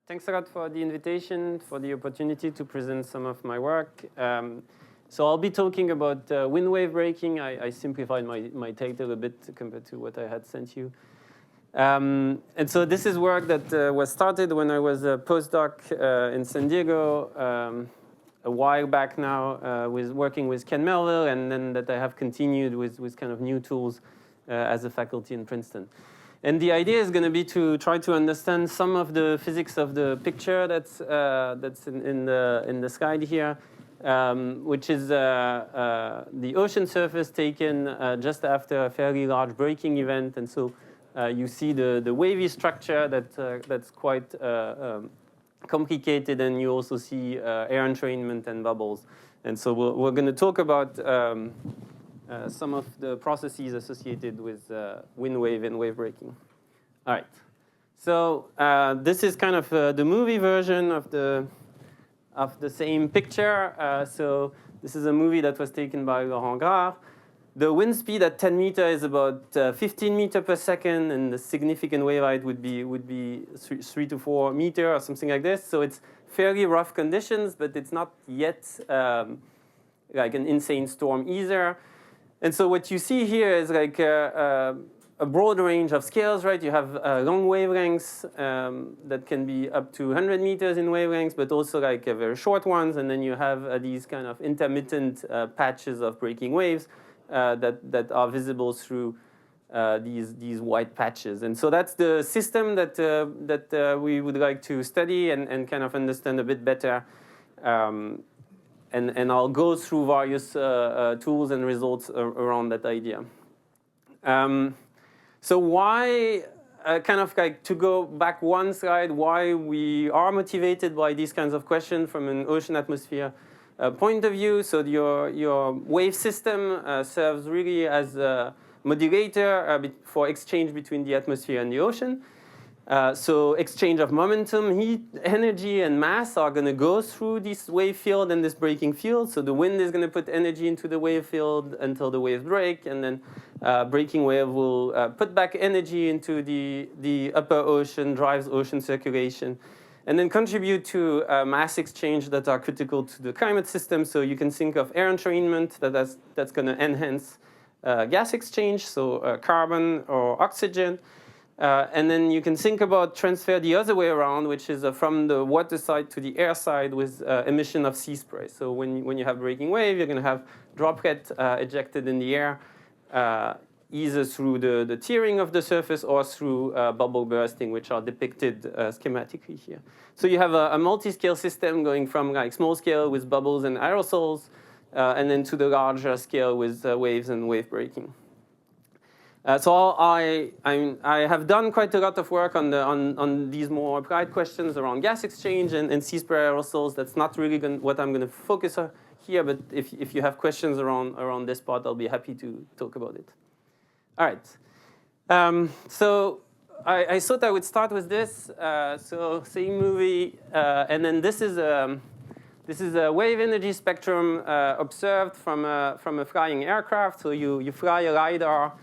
Thanks a lot for the invitation, for the opportunity to present some of my work. So I'll be talking about wind wave breaking. I simplified my title a bit compared to what I had sent you. And so this is work that was started when I was a postdoc in San Diego a while back now, with working with Ken Melville, and then that I have continued with kind of new tools as a faculty in Princeton. And the idea is going to be to try to understand some of the physics of the picture that's in the slide here, which is the ocean surface taken just after a fairly large breaking event. And so you see the wavy structure that's quite complicated, and you also see air entrainment and bubbles. And so we're going to talk about some of the processes associated with wind wave and wave breaking. All right. So this is kind of the movie version of the same picture. So this is a movie that was taken by Laurent Grard. The wind speed at 10 meters is about 15 meters per second, and the significant wave height would be 3 to 4 meters or something like this. So it's fairly rough conditions, but it's not yet like an insane storm either. And so what you see here is like a broad range of scales, right? You have long wavelengths that can be up to 100 meters in wavelengths, but also like very short ones. And then you have these kind of intermittent patches of breaking waves that are visible through these white patches. And so that's the system that we would like to study and kind of understand a bit better. And I'll go through various tools and results around that idea. So why, kind of like to go back one slide, why we are motivated by these kinds of questions from an ocean atmosphere point of view. So your wave system serves really as a modulator for exchange between the atmosphere and the ocean. So exchange of momentum, heat, energy, and mass are going to go through this wave field and this breaking field. So the wind is going to put energy into the wave field until the waves break, and then breaking wave will put back energy into the upper ocean, drives ocean circulation, and then contribute to mass exchange that are critical to the climate system. So you can think of air entrainment that's going to enhance gas exchange, so carbon or oxygen. And then you can think about transfer the other way around, which is from the water side to the air side with emission of sea spray. So when you have breaking wave, you're going to have droplet ejected in the air, either through the tearing of the surface or through bubble bursting, which are depicted schematically here. So you have a multi-scale system going from like small scale with bubbles and aerosols, and then to the larger scale with waves and wave breaking. So I have done quite a lot of work on these more applied questions around gas exchange and sea spray aerosols. That's not really what I'm going to focus on here, but if you have questions around this part, I'll be happy to talk about it. All right. So I thought I would start with this. So same movie, and then this is a wave energy spectrum observed from a flying aircraft. So you fly a LiDAR.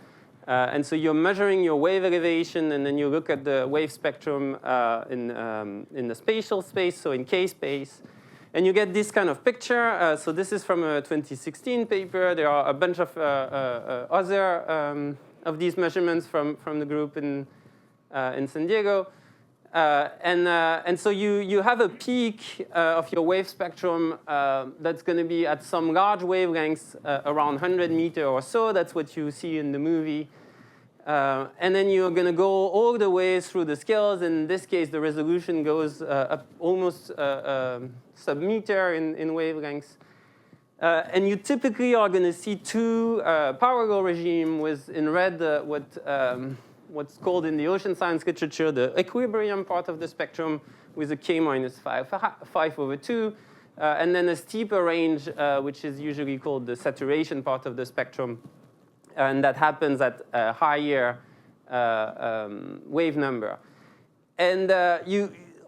And so you're measuring your wave elevation, and then you look at the wave spectrum in the spatial space, so in K-space. And you get this kind of picture. So this is from a 2016 paper. There are a bunch of other of these measurements from the group in San Diego. And so you have a peak of your wave spectrum that's going to be at some large wavelengths around 100 meters or so. That's what you see in the movie. And then you're going to go all the way through the scales. In this case, the resolution goes up almost sub-meter in wavelengths. And you typically are going to see two parallel regimes with, in red, what's called in the ocean science literature the equilibrium part of the spectrum with a k minus 5/2, and then a steeper range, which is usually called the saturation part of the spectrum, and that happens at a higher wave number. And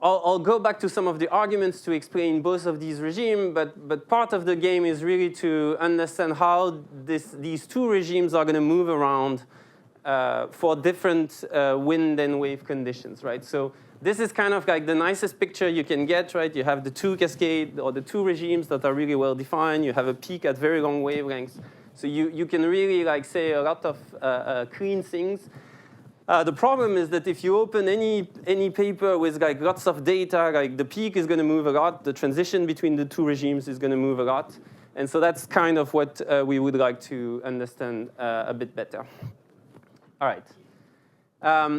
I'll go back to some of the arguments to explain both of these regimes, but part of the game is really to understand how these two regimes are going to move around for different wind and wave conditions, right? So this is kind of like the nicest picture you can get, right? You have the two cascades or the two regimes that are really well defined. You have a peak at very long wavelengths. So you can really like say a lot of clean things. The problem is that if you open any paper with like lots of data, like the peak is going to move a lot. The transition between the two regimes is going to move a lot. And so that's kind of what we would like to understand a bit better. All right.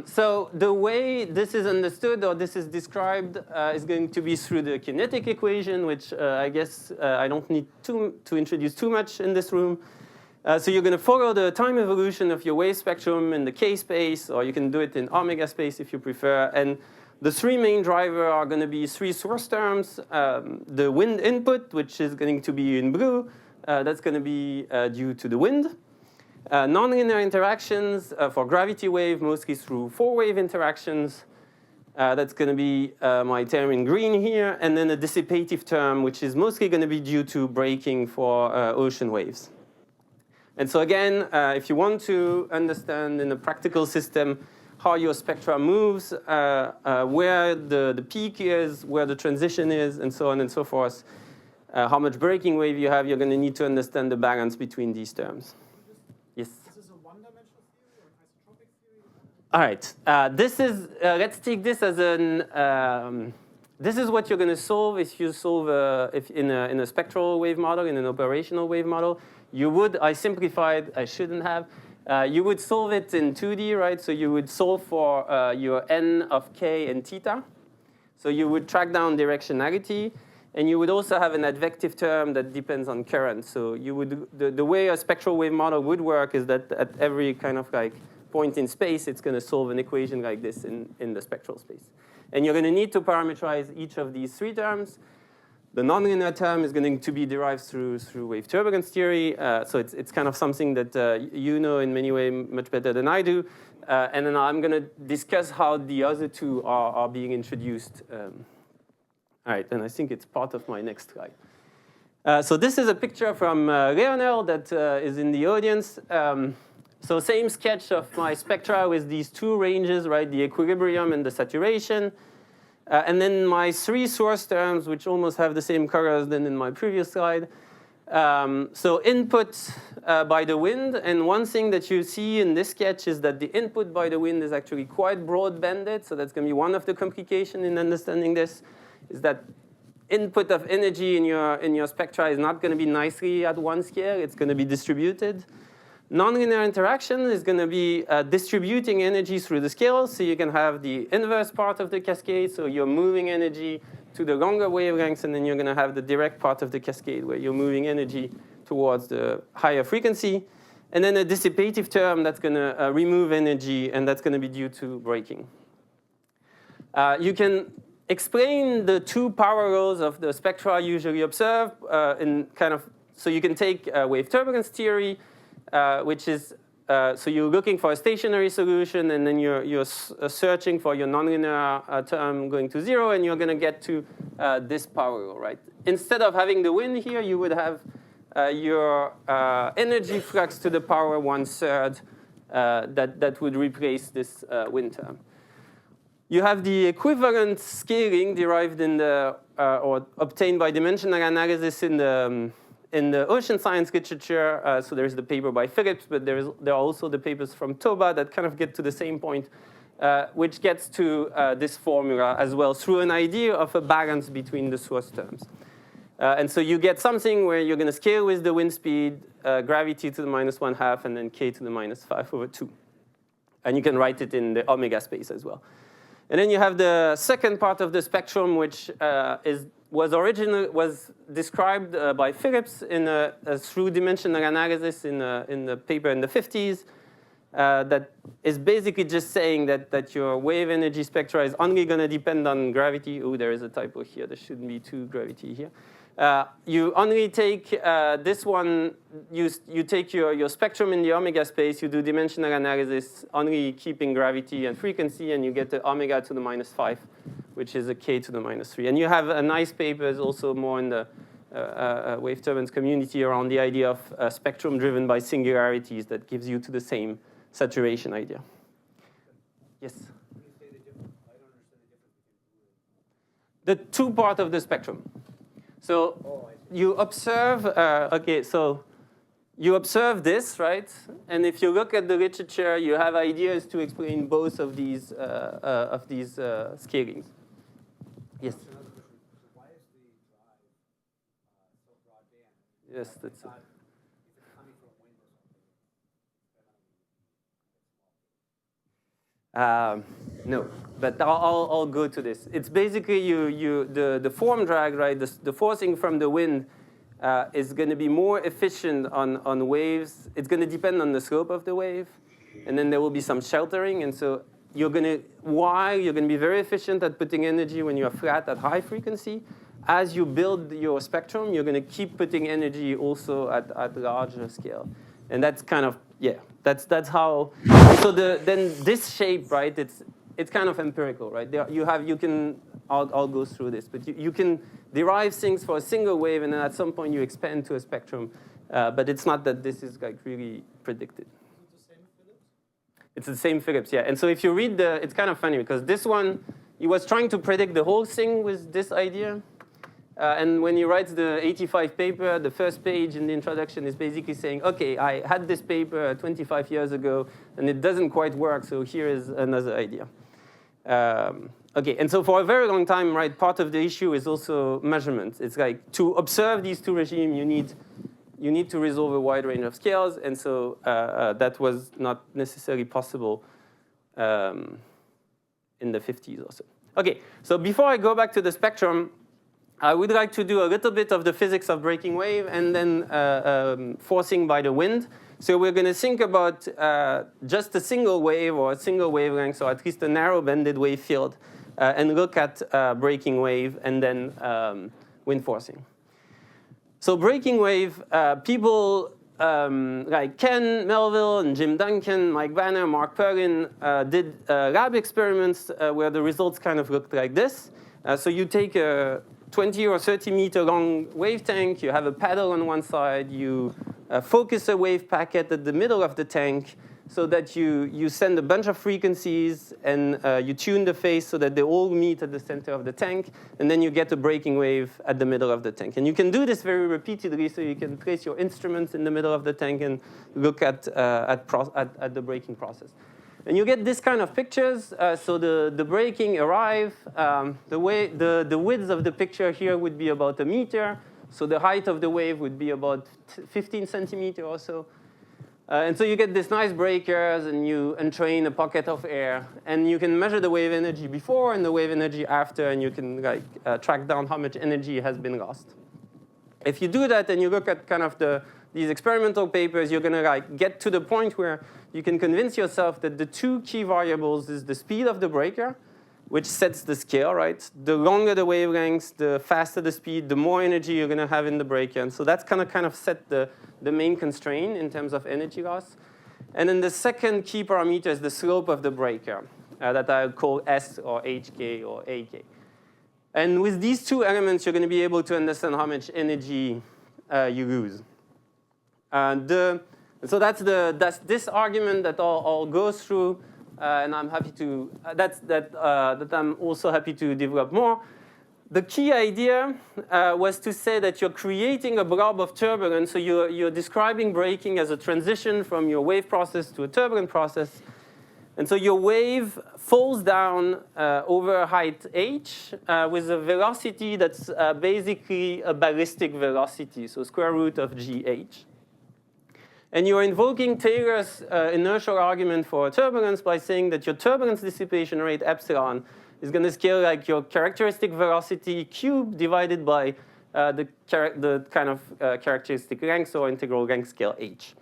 So the way this is understood or this is described is going to be through the kinetic equation, which I guess I don't need to introduce too much in this room. So you're going to follow the time evolution of your wave spectrum in the K space, or you can do it in omega space if you prefer. And the three main drivers are going to be three source terms. The wind input, which is going to be in blue. That's going to be due to the wind. Nonlinear interactions for gravity wave, mostly through four-wave interactions. That's going to be my term in green here. And then a dissipative term, which is mostly going to be due to breaking for ocean waves. And so again, if you want to understand in a practical system how your spectra moves, where the peak is, where the transition is, and so on and so forth, how much breaking wave you have, you're going to need to understand the balance between these terms. Yes? Is this a one-dimensional theory or an isotropic theory? All right. This is, let's take this as an, this is what you're going to solve if you solve if in a spectral wave model, in an operational wave model. You would, I simplified, I shouldn't have. You would solve it in 2D, right? So you would solve for your n of k and theta. So you would track down directionality. And you would also have an advective term that depends on current. So you would, the way a spectral wave model would work is that at every kind of like point in space, it's going to solve an equation like this in the spectral space. And you're going to need to parameterize each of these three terms. The nonlinear term is going to be derived through wave turbulence theory. So it's kind of something that you know in many ways much better than I do. And then I'm going to discuss how the other two are being introduced. All right, and I think it's part of my next slide. So this is a picture from Leonel that is in the audience. So same sketch of my spectra with these two ranges, right? The equilibrium and the saturation. And then my three source terms, which almost have the same colors than in my previous slide. So input by the wind. And one thing that you see in this sketch is that the input by the wind is actually quite broad-banded. So that's going to be one of the complications in understanding this, is that input of energy in your spectra is not going to be nicely at one scale. It's going to be distributed. Nonlinear interaction is going to be distributing energy through the scales. So you can have the inverse part of the cascade. So you're moving energy to the longer wavelengths. And then you're going to have the direct part of the cascade where you're moving energy towards the higher frequency. And then a dissipative term that's going to remove energy. And that's going to be due to breaking. You can explain the two power laws of the spectra usually observed in kind of, so you can take wave turbulence theory, which is, so you're looking for a stationary solution, and then you're searching for your nonlinear term going to zero, and you're going to get to this power law, right? Instead of having the wind here, you would have your energy flux to the power 1/3 that would replace this wind term. You have the equivalent scaling derived in the, or obtained by dimensional analysis in the ocean science literature. So there's the paper by Phillips, but there are also the papers from Toba that kind of get to the same point, which gets to this formula as well through an idea of a balance between the source terms. And so you get something where you're going to scale with the wind speed, gravity to the -1/2, and then k to the -5/2. And you can write it in the omega space as well. And then you have the second part of the spectrum, which was described by Phillips through dimensional analysis in the paper in the 50s. That is basically just saying that your wave energy spectra is only going to depend on gravity. Oh, there is a typo here. There shouldn't be two gravity here. You only take this one, you take your spectrum in the omega space, you do dimensional analysis, only keeping gravity and frequency, and you get the omega to the -5, which is a k to the -3. And you have a nice papers also more in the wave turbulence community around the idea of spectrum driven by singularities that gives you to the same saturation idea. Yes? When you say the difference, I don't understand the difference between The two part of the spectrum. So Oh, I see. you observe, okay, so you observe this, right? And if you look at the literature, you have ideas to explain both of these scalings. Yes? That's another question. So why is the drive so broadband? Yes, that's it. If it's coming from wind or something, No, but I'll go to this. It's basically the form drag, right? The forcing from the wind is going to be more efficient on waves. It's going to depend on the slope of the wave, and then there will be some sheltering. And so you're going to be very efficient at putting energy when you're flat at high frequency. As you build your spectrum, you're going to keep putting energy also at larger scale, and that's kind of that's how. So then this shape, right? It's kind of empirical, right? I'll go through this, but you can derive things for a single wave, and then at some point you expand to a spectrum. But it's not that this is like really predicted. It's the same Phillips, yeah. And so if you read it's kind of funny because this one, he was trying to predict the whole thing with this idea. And when he writes the 85 paper, the first page in the introduction is basically saying, okay, I had this paper 25 years ago, and it doesn't quite work, so here is another idea. Okay, and so for a very long time, right, part of the issue is also measurement. It's like to observe these two regimes, you need to resolve a wide range of scales, and so that was not necessarily possible in the 50s or so. Okay, so before I go back to the spectrum, I would like to do a little bit of the physics of breaking wave and then forcing by the wind. So we're going to think about just a single wave or a single wavelength, or at least a narrow banded wave field, and look at breaking wave and then wind forcing. So breaking wave, people like Ken Melville and Jim Duncan, Mike Banner, Mark Perlin did lab experiments where the results kind of looked like this. So you take a 20 or 30 meter long wave tank, you have a paddle on one side, you focus a wave packet at the middle of the tank so that you send a bunch of frequencies and you tune the phase so that they all meet at the center of the tank, and then you get a breaking wave at the middle of the tank. And you can do this very repeatedly, so you can place your instruments in the middle of the tank and look at the breaking process. And you get this kind of pictures. So the breaking arrive. The width of the picture here would be about 1 meter. So the height of the wave would be about 15 centimeters or so. And so you get these nice breakers, and you entrain a pocket of air. And you can measure the wave energy before and the wave energy after, and you can track down how much energy has been lost. If you do that and you look at kind of these experimental papers, you're going to get to the point where you can convince yourself that the two key variables is the speed of the breaker, which sets the scale, right? The longer the wavelengths, the faster the speed, the more energy you're going to have in the breaker. And so that's going to kind of set the main constraint in terms of energy loss. And then the second key parameter is the slope of the breaker that I call S or HK or AK. And with these two elements, you're going to be able to understand how much energy you lose. So that's this argument that I'll go through, and I'm happy to. That I'm also happy to develop more. The key idea was to say that you're creating a blob of turbulence. So you're describing breaking as a transition from your wave process to a turbulent process. And so your wave falls down over a height h with a velocity that's basically a ballistic velocity, so square root of gh. And you're invoking Taylor's inertial argument for turbulence by saying that your turbulence dissipation rate epsilon is going to scale like your characteristic velocity cubed divided by the kind of characteristic length or integral length scale h.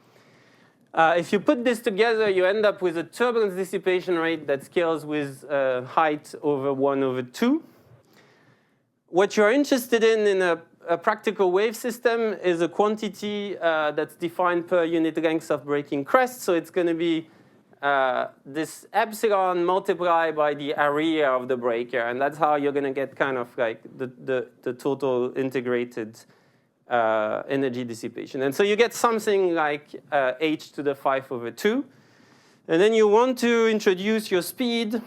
If you put this together, you end up with a turbulence dissipation rate that scales with height over 1/2. What you're interested in a practical wave system is a quantity that's defined per unit length of breaking crest. So it's going to be this epsilon multiplied by the area of the breaker. And that's how you're going to get kind of like the total integrated energy dissipation. And so you get something like h to the 5/2. And then you want to introduce your speed.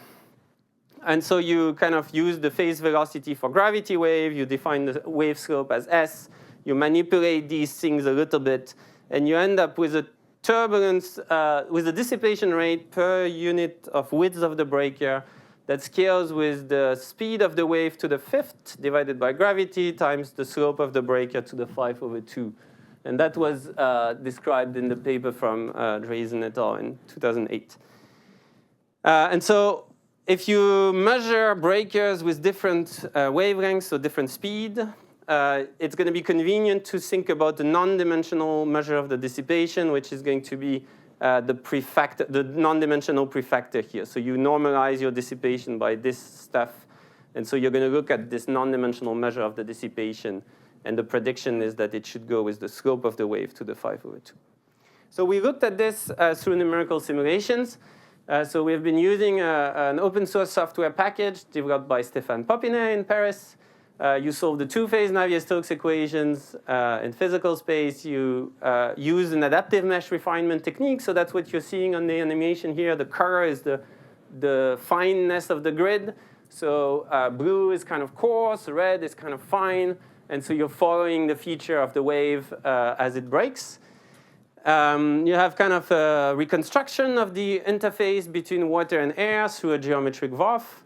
And so you kind of use the phase velocity for gravity wave. You define the wave slope as S. You manipulate these things a little bit. And you end up with a turbulence, with a dissipation rate per unit of width of the breaker that scales with the speed of the wave to the 5th divided by gravity times the slope of the breaker to the 5/2. And that was described in the paper from Drazen et al. In 2008. And so if you measure breakers with different wavelengths, so different speed, it's going to be convenient to think about the non-dimensional measure of the dissipation, which is going to be the non-dimensional prefactor here. So you normalize your dissipation by this stuff. And so you're going to look at this non-dimensional measure of the dissipation. And the prediction is that it should go with the slope of the wave to the 5/2. So we looked at this through numerical simulations. So we've been using an open source software package developed by Stéphane Popinet in Paris. You solve the two-phase Navier-Stokes equations in physical space. You use an adaptive mesh refinement technique. So that's what you're seeing on the animation here. The color is the fineness of the grid. So blue is kind of coarse, red is kind of fine. And so you're following the feature of the wave as it breaks. You have kind of a reconstruction of the interface between water and air through a geometric VOF.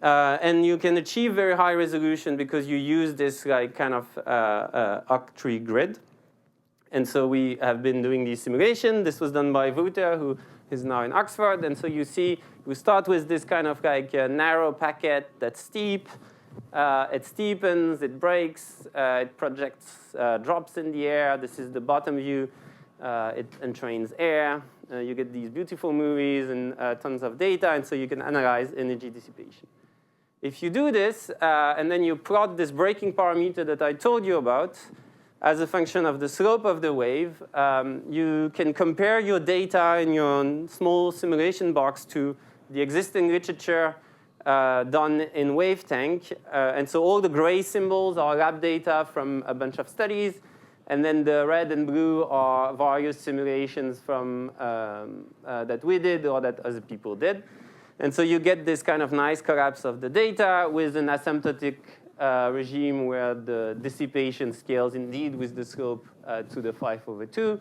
And you can achieve very high resolution because you use this like kind of octree grid. And so we have been doing these simulations. This was done by Wouter, who is now in Oxford. And so you see, we start with this kind of like narrow packet that's steep. It steepens, it breaks, it projects drops in the air. This is the bottom view. It entrains air. You get these beautiful movies and tons of data, and so you can analyze energy dissipation. If you do this, and then you plot this breaking parameter that I told you about as a function of the slope of the wave, you can compare your data in your small simulation box to the existing literature done in WaveTank. And so all the gray symbols are lab data from a bunch of studies. And then the red and blue are various simulations from that we did or that other people did. And so you get this kind of nice collapse of the data with an asymptotic regime where the dissipation scales indeed with the slope to the 5/2.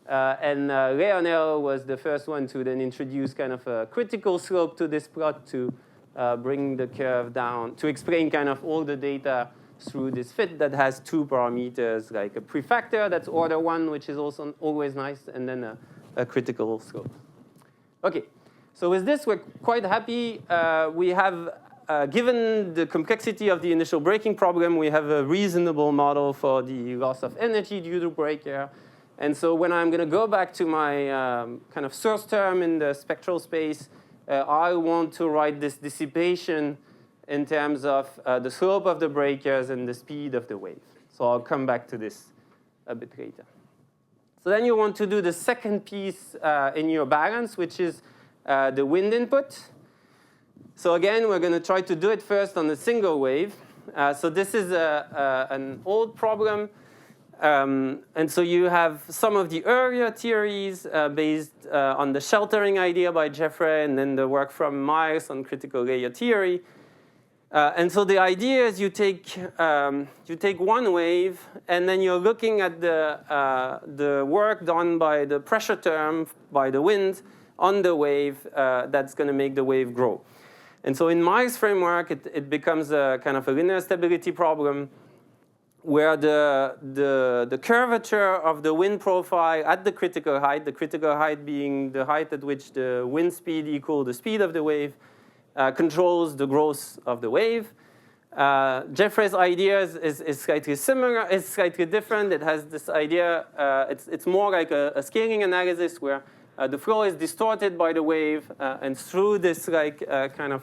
And Leonel was the first one to then introduce kind of a critical slope to this plot to bring the curve down, to explain kind of all the data through this fit that has two parameters, like a prefactor that's order 1, which is also always nice, and then a critical slope. OK, so with this, we're quite happy. We have, given the complexity of the initial breaking problem, we have a reasonable model for the loss of energy due to breaker. And so when I'm going to go back to my kind of source term in the spectral space, I want to write this dissipation in terms of the slope of the breakers and the speed of the wave. So I'll come back to this a bit later. So then you want to do the second piece in your balance, which is the wind input. So again, we're going to try to do it first on a single wave. So this is an old problem. And so you have some of the earlier theories based on the sheltering idea by Jeffrey, and then the work from Miles on critical layer theory. And so the idea is you take one wave, and then you're looking at the work done by the pressure term, by the wind, on the wave that's going to make the wave grow. And so in Miles' framework, it becomes a kind of a linear stability problem where the curvature of the wind profile at the critical height being the height at which the wind speed equals the speed of the wave, controls the growth of the wave. Jeffrey's idea is slightly similar, is slightly different. It has this idea, it's more like a scaling analysis where the flow is distorted by the wave, and through this like kind of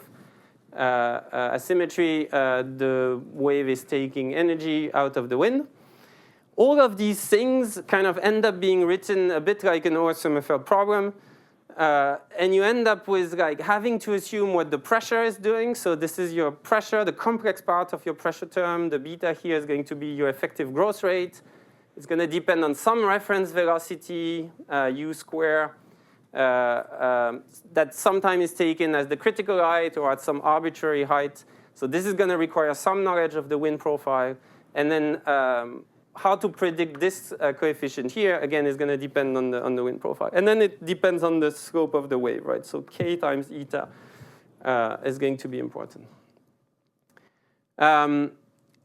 asymmetry, the wave is taking energy out of the wind. All of these things kind of end up being written a bit like an Auer-Sommerfeld problem. And you end up with like having to assume what the pressure is doing. So this is your pressure, the complex part of your pressure term. The beta here is going to be your effective growth rate. It's going to depend on some reference velocity, u square. that sometimes is taken as the critical height or at some arbitrary height. So this is going to require some knowledge of the wind profile. And then how to predict this coefficient here, again, is going to depend on the wind profile. And then it depends on the slope of the wave, right? So k times eta is going to be important.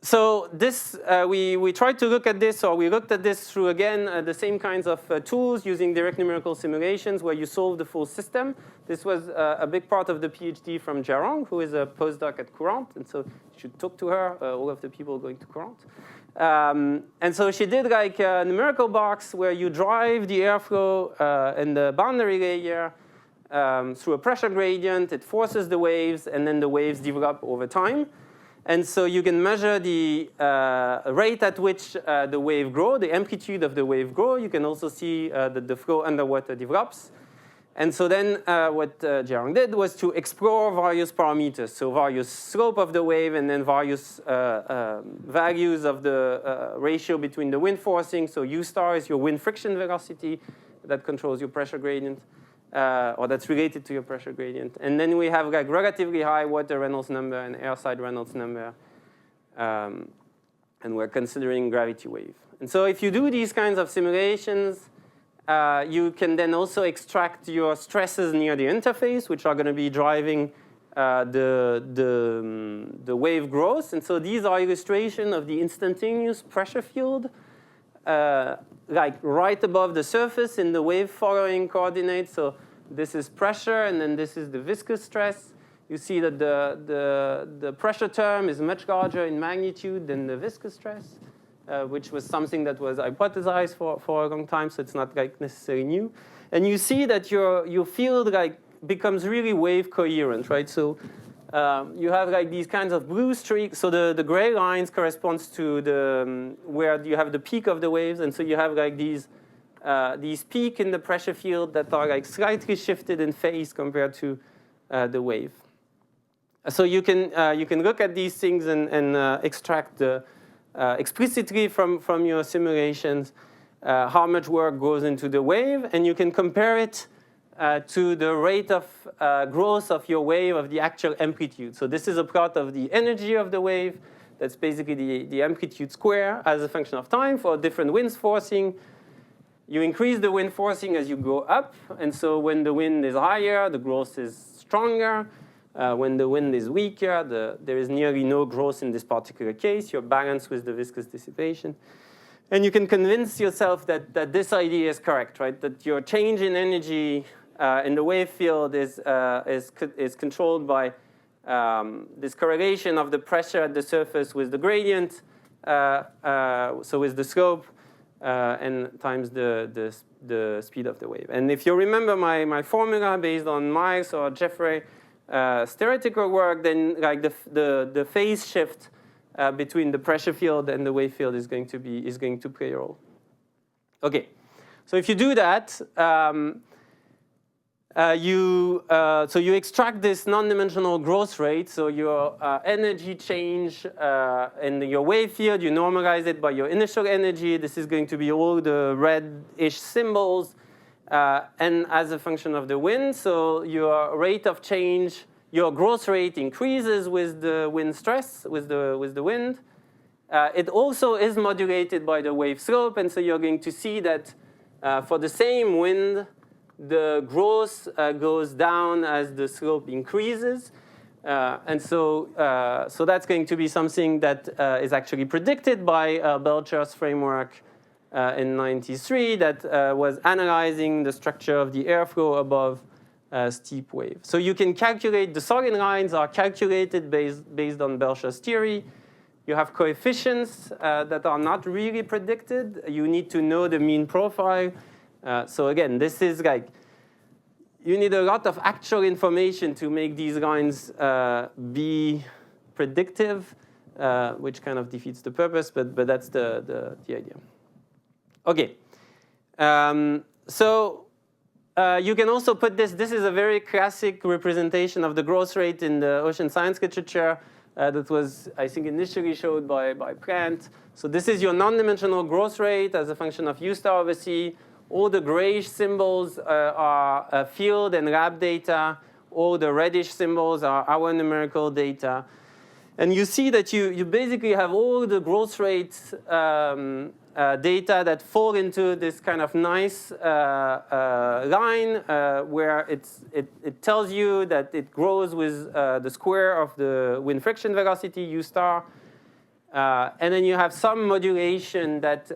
So this, we tried to look at this, or we looked at this through, again, the same kinds of tools using direct numerical simulations where you solve the full system. This was a big part of the PhD from Jarong, who is a postdoc at Courant. And so you should talk to her, all of the people going to Courant. And so she did like a numerical box where you drive the airflow in the boundary layer through a pressure gradient. It forces the waves, and then the waves develop over time. And so you can measure the rate at which the wave grows, the amplitude of the wave grows. You can also see that the flow underwater develops. And so then what Jarong did was to explore various parameters. So various slope of the wave, and then various values of the ratio between the wind forcing. So U star is your wind friction velocity that controls your pressure gradient. Or that's related to your pressure gradient. And then we have like relatively high water Reynolds number and airside Reynolds number. And we're considering gravity wave. And so if you do these kinds of simulations, you can then also extract your stresses near the interface, which are going to be driving the wave growth. And so these are illustrations of the instantaneous pressure field like right above the surface in the wave following coordinates. So this is pressure, and then this is the viscous stress. You see that the pressure term is much larger in magnitude than the viscous stress, which was something that was hypothesized for a long time, so it's not like necessarily new. And you see that your field like becomes really wave coherent, right? So you have like these kinds of blue streaks. So the gray lines corresponds to the where you have the peak of the waves, and so you have like these peak in the pressure field that are like slightly shifted in phase compared to the wave. So you can look at these things and extract explicitly from your simulations how much work goes into the wave, and you can compare it to the rate of growth of your wave of the actual amplitude. So this is a plot of the energy of the wave. That's basically the amplitude square as a function of time for different winds forcing. You increase the wind forcing as you go up. And so when the wind is higher, the growth is stronger. When the wind is weaker, there is nearly no growth in this particular case. You're balanced with the viscous dissipation. And you can convince yourself that this idea is correct, right? That your change in energy in the wave field is controlled by this correlation of the pressure at the surface with the gradient, so with the slope, and times the speed of the wave. And if you remember my formula based on Miles or Jeffrey theoretical work, then like the phase shift between the pressure field and the wave field is going to play a role. Okay, so if you do that, so you extract this non-dimensional growth rate. So your energy change in your wave field, you normalize it by your initial energy. This is going to be all the red-ish symbols, and as a function of the wind. So your rate of change, your growth rate increases with the wind stress, with the wind. It also is modulated by the wave slope, and so you're going to see that for the same wind, the growth goes down as the slope increases. And so that's going to be something that is actually predicted by Belcher's framework in '93 that was analyzing the structure of the airflow above steep wave. So you can calculate, the solid lines are calculated based on Belcher's theory. You have coefficients that are not really predicted. You need to know the mean profile. So again, this is like, you need a lot of actual information to make these lines be predictive, which kind of defeats the purpose, but that's the idea. Okay, so you can also put this is a very classic representation of the growth rate in the ocean science literature that was, I think, initially showed by Plant. So this is your non-dimensional growth rate as a function of U star over C, All the grayish symbols are field and lab data. All the reddish symbols are our numerical data. And you see that you basically have all the growth rates data that fall into this kind of nice line where it tells you that it grows with the square of the wind friction velocity, u star. And then you have some modulation that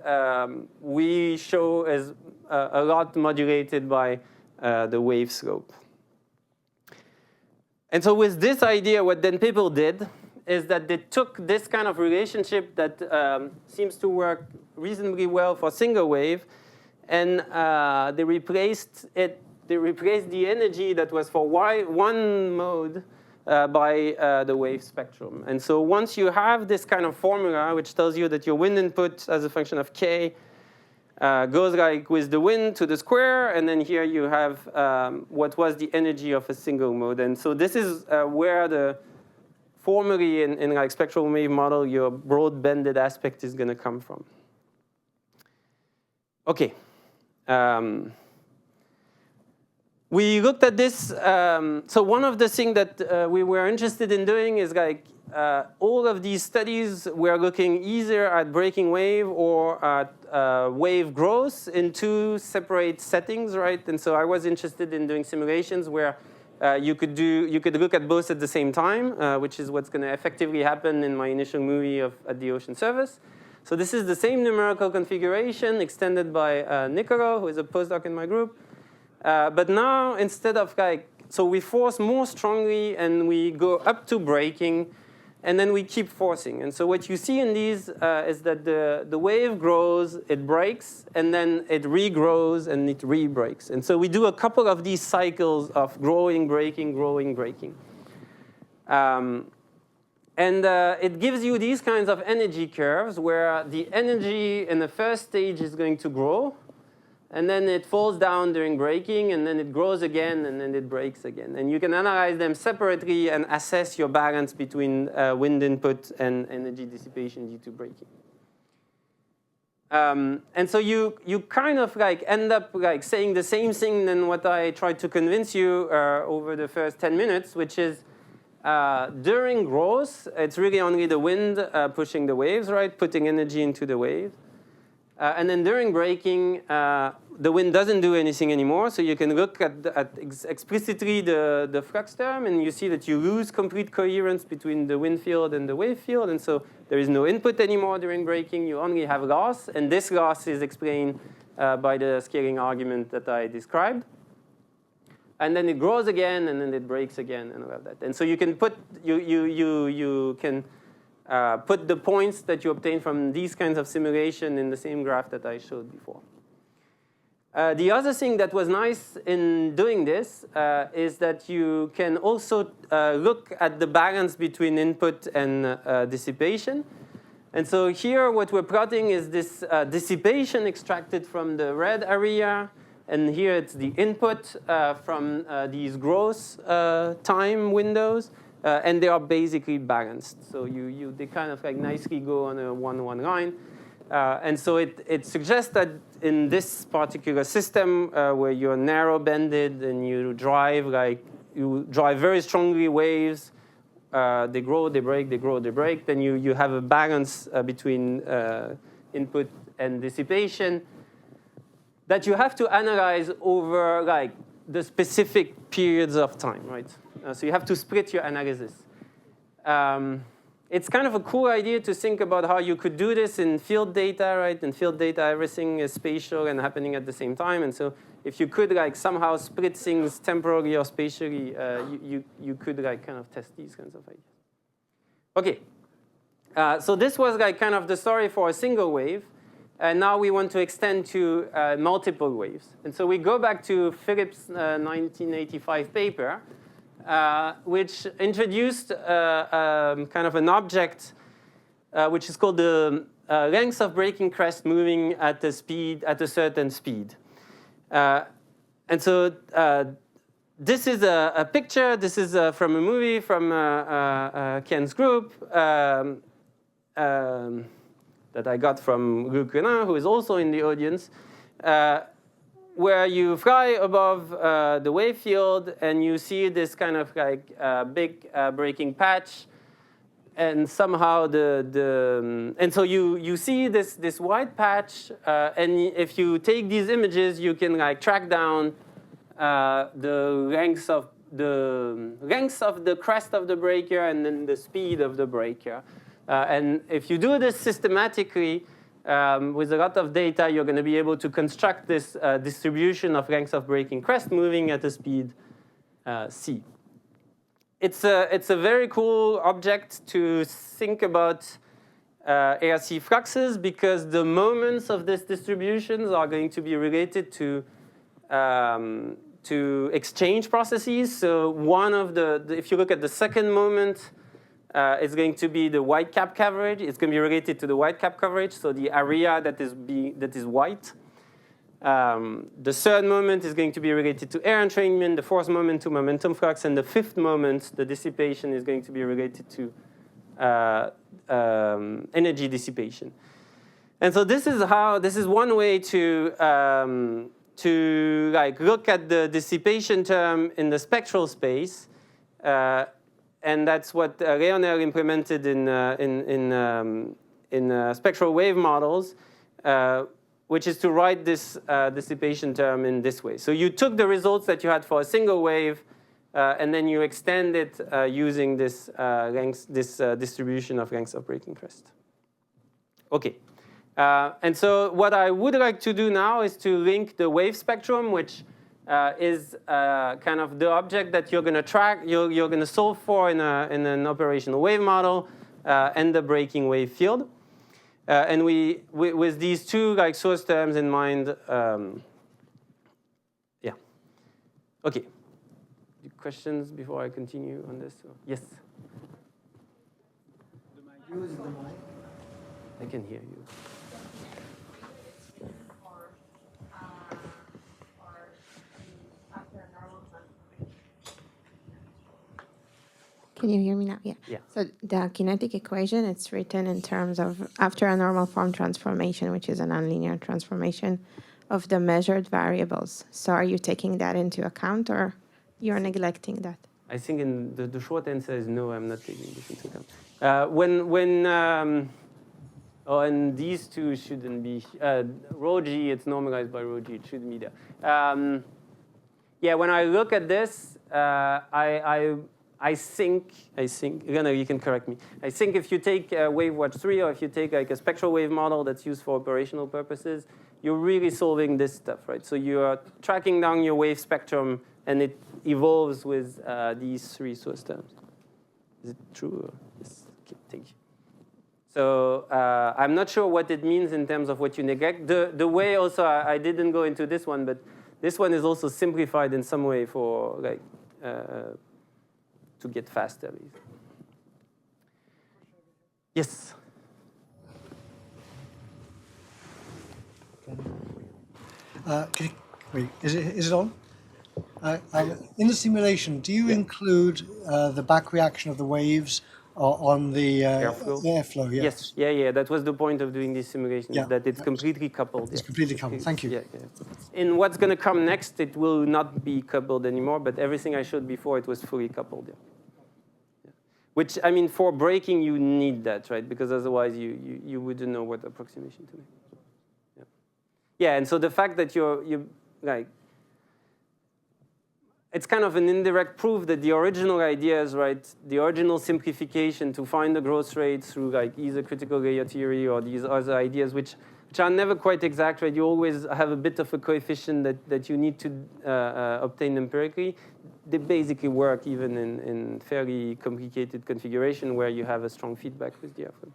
we show as a lot modulated by the wave slope. And so with this idea, what then people did is that they took this kind of relationship that seems to work reasonably well for single wave, and they replaced it. They replaced the energy that was for one mode by the wave spectrum. And so once you have this kind of formula, which tells you that your wind input as a function of k goes like with the wind to the square, and then here you have what was the energy of a single mode. And so this is where the formally in like spectral wave model, your broad-banded aspect is going to come from. Okay. We looked at this. So one of the things that we were interested in doing is like all of these studies were looking either at breaking wave or at wave growth in two separate settings, right? And so I was interested in doing simulations where you could look at both at the same time, which is what's going to effectively happen in my initial movie of At the Ocean Service. So this is the same numerical configuration extended by Nicolo, who is a postdoc in my group. But now, instead of like, so we force more strongly and we go up to breaking, and then we keep forcing. And so what you see in these is that the wave grows, it breaks, and then it regrows, and it re-breaks. And so we do a couple of these cycles of growing, breaking, growing, breaking. And it gives you these kinds of energy curves where the energy in the first stage is going to grow, and then it falls down during breaking, and then it grows again, and then it breaks again. And you can analyze them separately and assess your balance between wind input and energy dissipation due to breaking. And so you kind of like end up like saying the same thing than what I tried to convince you over the first 10 minutes, which is during growth, it's really only the wind pushing the waves, right, putting energy into the wave. And then during breaking, the wind doesn't do anything anymore. So you can look at explicitly the flux term, and you see that you lose complete coherence between the wind field and the wave field. And so there is no input anymore during breaking. You only have loss. And this loss is explained by the scaling argument that I described. And then it grows again, and then it breaks again, and all of that. And so you can put put the points that you obtain from these kinds of simulation in the same graph that I showed before. The other thing that was nice in doing this is that you can also look at the balance between input and dissipation. And so here what we're plotting is this dissipation extracted from the red area. And here it's the input from these growth time windows. And they are basically balanced. So they kind of like nicely go on a 1-1 line. And so it suggests that in this particular system where you're narrow banded and you drive very strongly waves, they grow, they break, they grow, they break, then you have a balance between input and dissipation that you have to analyze over like the specific periods of time, right? So you have to split your analysis. It's kind of a cool idea to think about how you could do this in field data, right? In field data, everything is spatial and happening at the same time. And so if you could like somehow split things temporally or spatially, you could like kind of test these kinds of ideas. Okay. So this was like kind of the story for a single wave. And now we want to extend to multiple waves. And so we go back to Phillips' 1985 paper, which introduced kind of an object which is called the length of breaking crest moving at a certain speed. And so this is a picture. This is from a movie from Ken's group that I got from Luc Renin, who is also in the audience, where you fly above the wave field and you see this kind of like big breaking patch, and somehow and so you see this white patch, and if you take these images, you can like track down the length of the crest of the breaker and then the speed of the breaker. And if you do this systematically with a lot of data, you're going to be able to construct this distribution of length of breaking crest moving at a speed c. It's a very cool object to think about ARC fluxes, because the moments of these distributions are going to be related to exchange processes. So one of if you look at the second moment, it's going to be the white cap coverage. It's going to be related to the white cap coverage, so the area that is white. The third moment is going to be related to air entrainment, the fourth moment to momentum flux, and the fifth moment, the dissipation, is going to be related to energy dissipation. And so this is one way to like look at the dissipation term in the spectral space, and that's what Leonel implemented in spectral wave models. Which is to write this dissipation term in this way. So you took the results that you had for a single wave, and then you extend it using this distribution of lengths of breaking crest. Okay. And so what I would like to do now is to link the wave spectrum, which is kind of the object that you're going to track, you're going to solve for in an operational wave model, and the breaking wave field. And with these two like source terms in mind, yeah. Okay. Questions before I continue on this? Yes. Use the mic. I can hear you. Can you hear me now? Yeah. Yeah. So the kinetic equation, it's written in terms of after a normal form transformation, which is a nonlinear transformation of the measured variables. So are you taking that into account, or you're neglecting that? I think the short answer is no, I'm not taking this into account. And these two shouldn't be, rho g, it's normalized by rho g, it shouldn't be there. Yeah, when I look at this, I think, you can correct me. I think if you take wave watch 3, or if you take like a spectral wave model that's used for operational purposes, you're really solving this stuff, right? So you are tracking down your wave spectrum, and it evolves with these three source terms. Is it true? Yes. Okay, thank you. So I'm not sure what it means in terms of what you neglect. The way also, I didn't go into this one, but this one is also simplified in some way for like, to get faster. Yes? Wait, is it on? In the simulation, do you include the back reaction of the waves on the airflow? Yes. Yeah. That was the point of doing this simulation, that it's completely coupled. It's completely coupled. Thank you. Yeah. In what's going to come next, it will not be coupled anymore, but everything I showed before, it was fully coupled. Yeah. Which, I mean, for braking, you need that, right? Because otherwise, you wouldn't know what approximation to make. Yeah, and so the fact that you like, it's kind of an indirect proof that the original ideas, right, the original simplification to find the growth rate through like either critical layer theory or these other ideas, which are never quite exact, right? You always have a bit of a coefficient that you need to obtain empirically. They basically work even in fairly complicated configuration where you have a strong feedback with the airflow.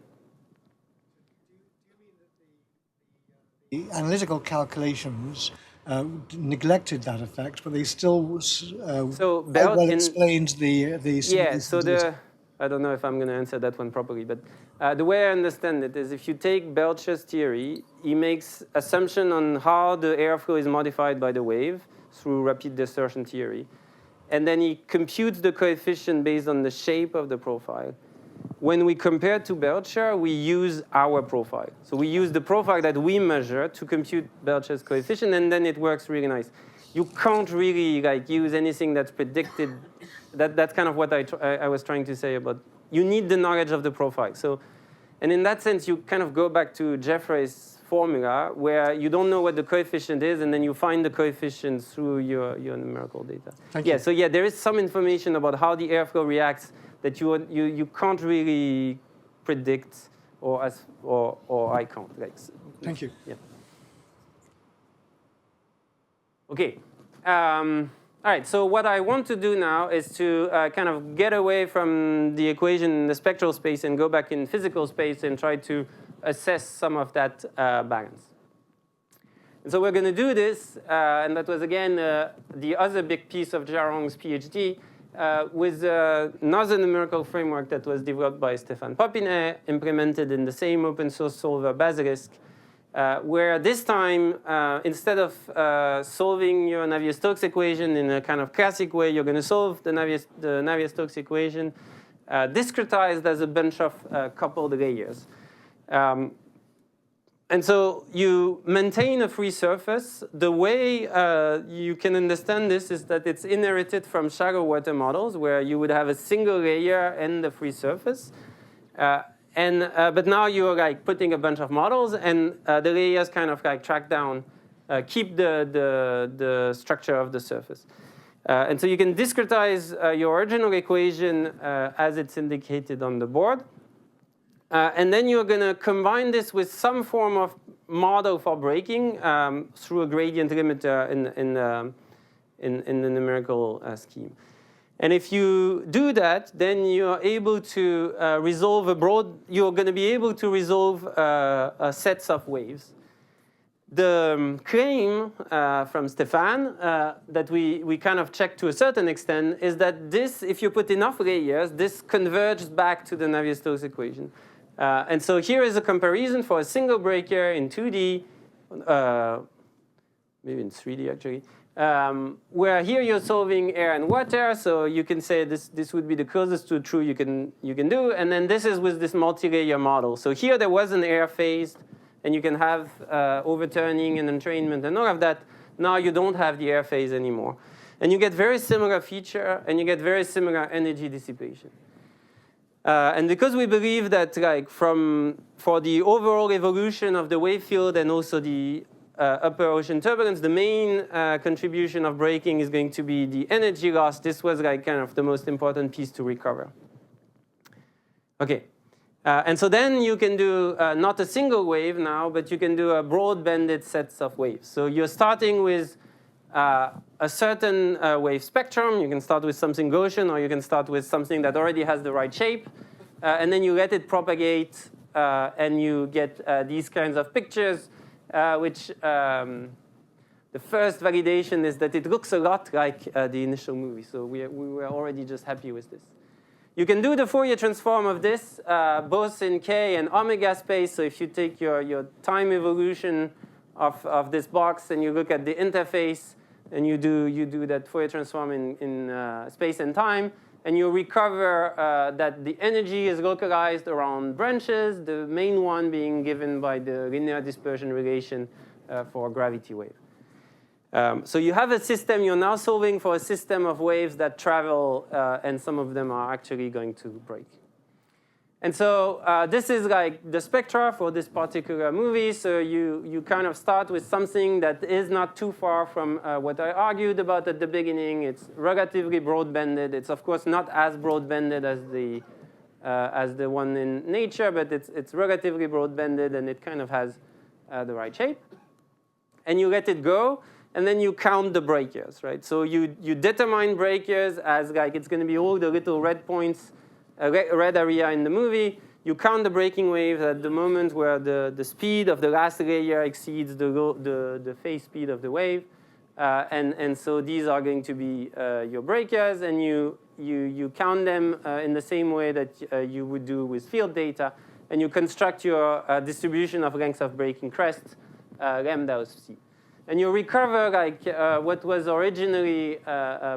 The analytical calculations neglected that effect, but they still explained the yeah. So I don't know if I'm going to answer that one properly, but the way I understand it is if you take Belcher's theory, he makes assumption on how the airflow is modified by the wave through rapid distortion theory, and then he computes the coefficient based on the shape of the profile. when we compare to Belcher, we use our profile. So we use the profile that we measure to compute Belcher's coefficient, and then it works really nice. You can't really like use anything that's predicted. That's kind of what I was trying to say about. You need the knowledge of the profile. So, and in that sense, you kind of go back to Jeffrey's formula, where you don't know what the coefficient is, and then you find the coefficient through your numerical data. Thank you. So yeah, there is some information about how the airflow reacts that you can't really predict, or I can't. Like, Thank you. Yeah. Okay. All right. So what I want to do now is to kind of get away from the equation in the spectral space and go back in physical space and try to assess some of that balance. And so we're going to do this, and that was again the other big piece of Jarong's PhD. With another numerical framework that was developed by Stéphane Popinet, implemented in the same open source solver Basilisk, where this time, instead of solving your Navier-Stokes equation in a kind of classic way, you're going to solve the Navier-Stokes equation discretized as a bunch of coupled layers. And so you maintain a free surface. The way you can understand this is that it's inherited from shallow water models, where you would have a single layer and the free surface. But now you're like putting a bunch of models, and the layers kind of like track down, keep the structure of the surface. And so you can discretize your original equation as it's indicated on the board. And then you're going to combine this with some form of model for breaking through a gradient limiter in the numerical scheme. And if you do that, then you're able to resolve you're going to be able to resolve sets of waves. The claim from Stéphane that we kind of checked to a certain extent is that this, if you put enough layers, this converges back to the Navier-Stokes equation. And so here is a comparison for a single breaker in 2D, maybe in 3D actually, where here you're solving air and water, so you can say this would be the closest to true you can do, and then this is with this multi-layer model. So here there was an air phase, and you can have overturning and entrainment and all of that. Now you don't have the air phase anymore. And you get very similar feature, and you get very similar energy dissipation. And because we believe that, like, for the overall evolution of the wave field and also the upper ocean turbulence, the main contribution of breaking is going to be the energy loss. This was like kind of the most important piece to recover. Okay. And so then you can do not a single wave now, but you can do a broad-banded sets of waves. So you're starting with a certain wave spectrum. You can start with something Gaussian, or you can start with something that already has the right shape. And then you let it propagate, and you get these kinds of pictures, which the first validation is that it looks a lot like the initial movie. So we were already just happy with this. You can do the Fourier transform of this, both in K and omega space. So if you take your time evolution of this box and you look at the interface, and you do that Fourier transform in space and time, and you recover that the energy is localized around branches, the main one being given by the linear dispersion relation for a gravity wave. So you have a system, you're now solving for a system of waves that travel, and some of them are actually going to break. And so this is like the spectra for this particular movie. So you kind of start with something that is not too far from what I argued about at the beginning. It's relatively broad-banded. It's of course not as broad-banded as the one in nature, but it's relatively broad-banded, and it kind of has the right shape. And you let it go, and then you count the breakers, right? So you determine breakers as like it's going to be all the little red points, red area in the movie. You count the breaking waves at the moment where the speed of the last layer exceeds the phase speed of the wave. And so these are going to be your breakers, and you count them in the same way that you would do with field data, and you construct your distribution of length of breaking crest, lambda of c. And you recover like what was originally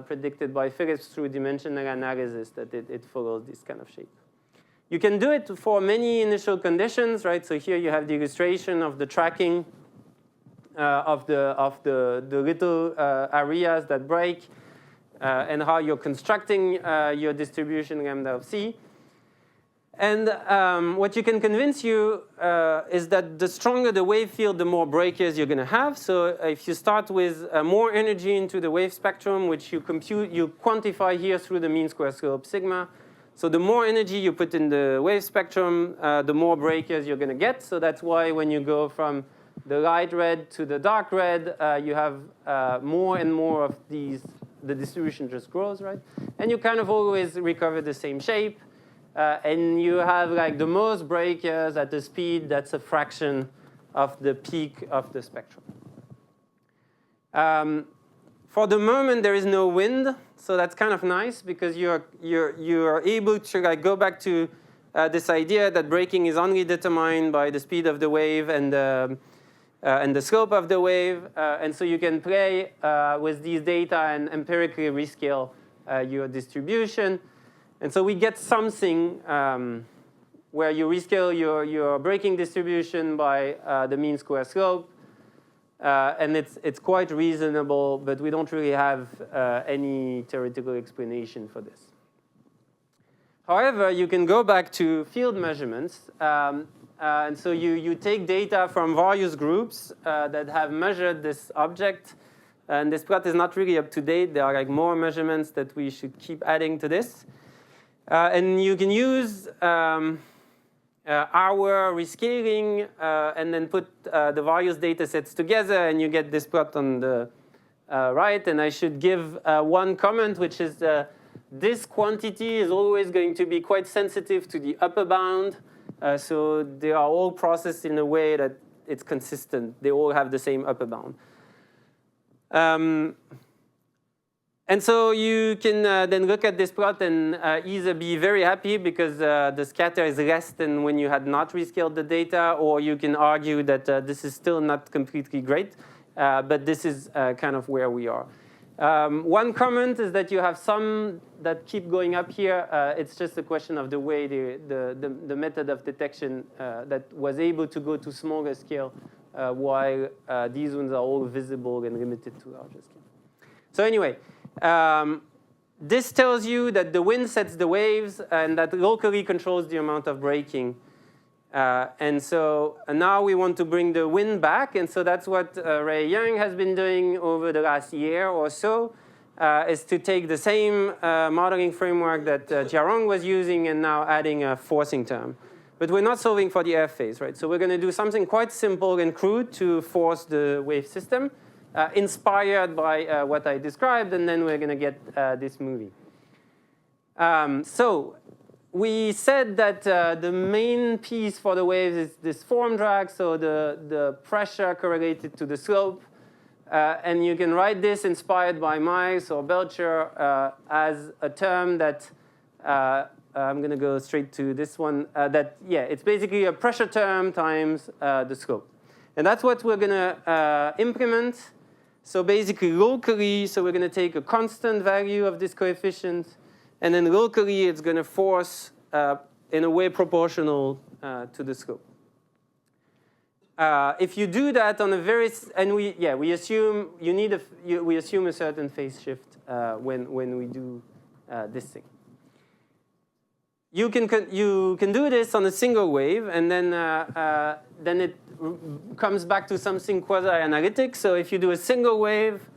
predicted by Phys through dimensional analysis, that it follows this kind of shape. You can do it for many initial conditions, right? So here you have the illustration of the tracking of the little areas that break and how you're constructing your distribution lambda of C. And what you can convince you is that the stronger the wave field, the more breakers you're going to have. So if you start with more energy into the wave spectrum, which you quantify here through the mean square slope sigma. So the more energy you put in the wave spectrum, the more breakers you're going to get. So that's why when you go from the light red to the dark red, you have more and more of these. The distribution just grows, right? And you kind of always recover the same shape. And you have like the most breakers at the speed that's a fraction of the peak of the spectrum. For the moment, there is no wind, so that's kind of nice because you're able to like go back to this idea that breaking is only determined by the speed of the wave and the slope of the wave, and so you can play with these data and empirically rescale your distribution. And so we get something where you rescale your breaking distribution by the mean square slope. And it's quite reasonable, but we don't really have any theoretical explanation for this. However, you can go back to field measurements. And so you take data from various groups that have measured this object. And this plot is not really up to date. There are like more measurements that we should keep adding to this. And you can use our rescaling and then put the various data sets together, and you get this plot on the right. And I should give one comment, which is this quantity is always going to be quite sensitive to the upper bound. So they are all processed in a way that it's consistent. They all have the same upper bound. And so you can then look at this plot and either be very happy because the scatter is less than when you had not rescaled the data, or you can argue that this is still not completely great, but this is kind of where we are. One comment is that you have some that keep going up here. It's just a question of the way the method of detection that was able to go to smaller scale, while these ones are all visible and limited to larger scale. So anyway, this tells you that the wind sets the waves and that locally controls the amount of braking. And so now we want to bring the wind back. And so that's what Ray Young has been doing over the last year or so, is to take the same modeling framework that Jiarong was using and now adding a forcing term. But we're not solving for the air phase, right? So we're going to do something quite simple and crude to force the wave system. Inspired by what I described, and then we're going to get this movie. So we said that the main piece for the waves is this form drag, so the pressure correlated to the slope. And you can write this inspired by Miles or Belcher as a term that, I'm going to go straight to this one, it's basically a pressure term times the slope. And that's what we're going to implement. So basically locally, so we're going to take a constant value of this coefficient, and then locally it's going to force in a way proportional to the slope. If you do that on a very, and we assume you need we assume a certain phase shift when we do this thing. You can do this on a single wave, and then it comes back to something quasi-analytic. So if you do a single wave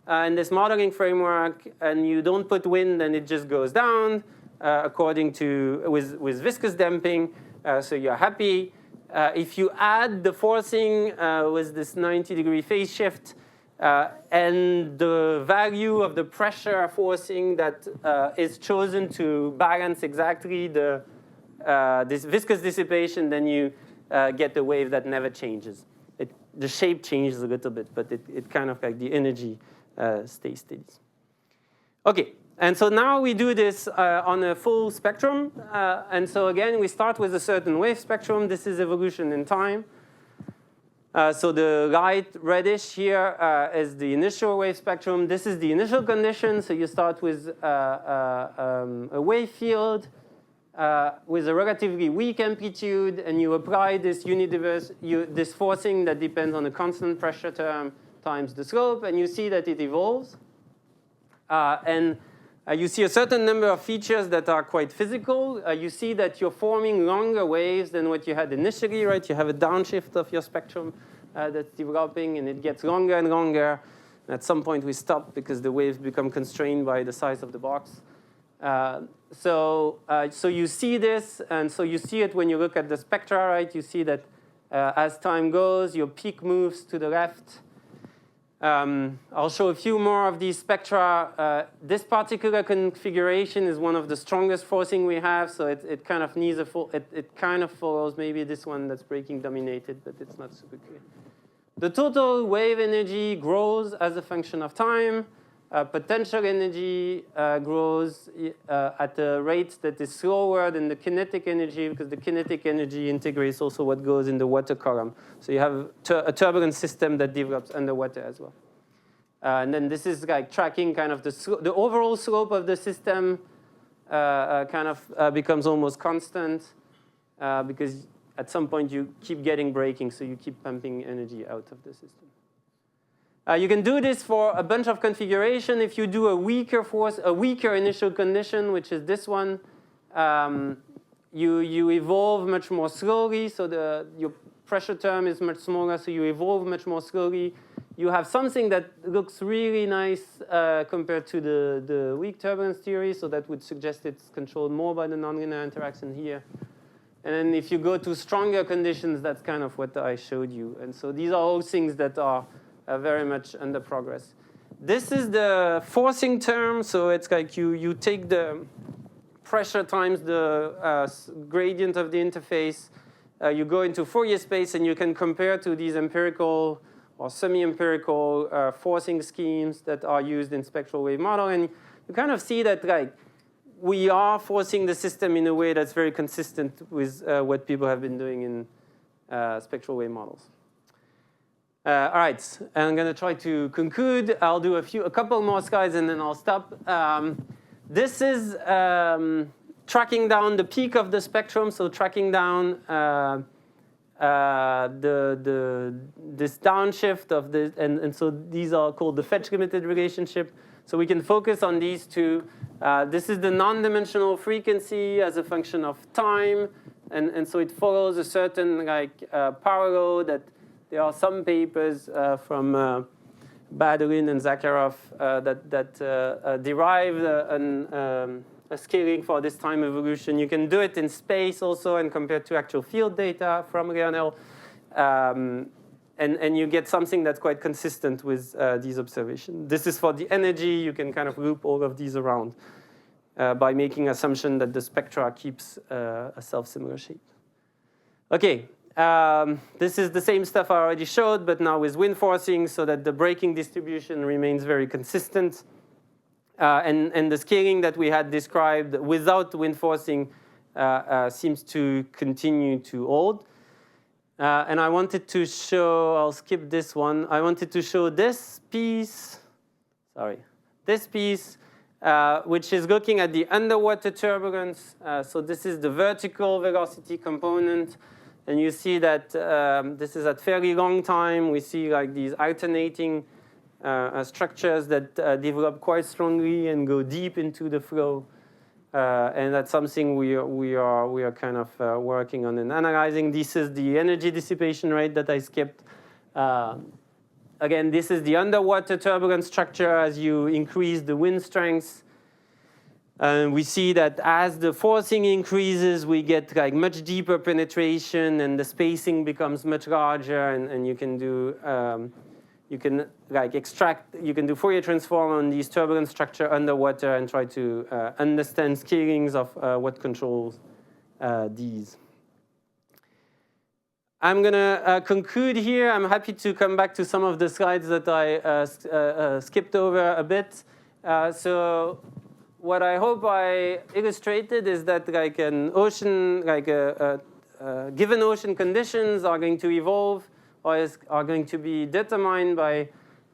in this modeling framework, and you don't put wind, then it just goes down according to with viscous damping. So you're happy. If you add the forcing with this 90-degree phase shift, and the value of the pressure forcing that is chosen to balance exactly this viscous dissipation, then you get a wave that never changes. The shape changes a little bit, but it kind of like the energy stays steady. Okay, and so now we do this on a full spectrum. And so again, we start with a certain wave spectrum. This is evolution in time. So the light reddish here is the initial wave spectrum. This is the initial condition. So you start with a wave field. with a relatively weak amplitude, and you apply this this forcing that depends on a constant pressure term times the slope, and you see that it evolves. You see a certain number of features that are quite physical. You see that you're forming longer waves than what you had initially, right? You have a downshift of your spectrum that's developing, and it gets longer and longer. And at some point, we stop because the waves become constrained by the size of the box. So you see this, and so you see it when you look at the spectra, right? You see that as time goes, your peak moves to the left. I'll show a few more of these spectra. This particular configuration is one of the strongest forcing we have, so it kind of needs it kind of follows maybe this one that's breaking dominated, but it's not super clear. The total wave energy grows as a function of time. Potential energy grows at a rate that is slower than the kinetic energy, because the kinetic energy integrates also what goes in the water column. So you have a turbulence system that develops underwater as well. And then this is like tracking kind of the overall slope of the system kind of becomes almost constant because at some point you keep getting braking, so you keep pumping energy out of the system. You can do this for a bunch of configuration. If you do a weaker force, a weaker initial condition, which is this one, you evolve much more slowly. So your pressure term is much smaller, so you evolve much more slowly. You have something that looks really nice compared to the weak turbulence theory. So that would suggest it's controlled more by the nonlinear interaction here. And then if you go to stronger conditions, that's kind of what I showed you. And so these are all things that are very much under progress. This is the forcing term, so it's like you take the pressure times the gradient of the interface, you go into Fourier space, and you can compare to these empirical or semi-empirical forcing schemes that are used in spectral wave model, and you kind of see that like we are forcing the system in a way that's very consistent with what people have been doing in spectral wave models. All right, I'm going to try to conclude. I'll do a couple more slides and then I'll stop. This is tracking down the peak of the spectrum, so tracking down this downshift of the, and so these are called the fetch-limited relationship. So we can focus on these two. This is the non-dimensional frequency as a function of time, and so it follows a certain like parallel that. There are some papers from Badalin and Zakharov that derive a scaling for this time evolution. You can do it in space also and compare to actual field data from Lionel. And you get something that's quite consistent with these observations. This is for the energy. You can kind of loop all of these around by making assumption that the spectra keeps a self-similar shape. Okay. This is the same stuff I already showed, but now with wind forcing, so that the braking distribution remains very consistent. And the scaling that we had described without wind forcing seems to continue to hold. And I wanted to show, I'll skip this one. I wanted to show this piece, which is looking at the underwater turbulence. So this is the vertical velocity component. And you see that this is at fairly long time. We see like these alternating structures that develop quite strongly and go deep into the flow. And that's something we are kind of working on and analyzing. This is the energy dissipation rate that I skipped. Again, this is the underwater turbulence structure as you increase the wind strength. And we see that as the forcing increases, we get like much deeper penetration, and the spacing becomes much larger. And you can do you can do Fourier transform on these turbulence structure underwater and try to understand scalings of what controls these. I'm going to conclude here. I'm happy to come back to some of the slides that I skipped over a bit. So what I hope I illustrated is that like an ocean, like given ocean conditions are going to evolve or are going to be determined by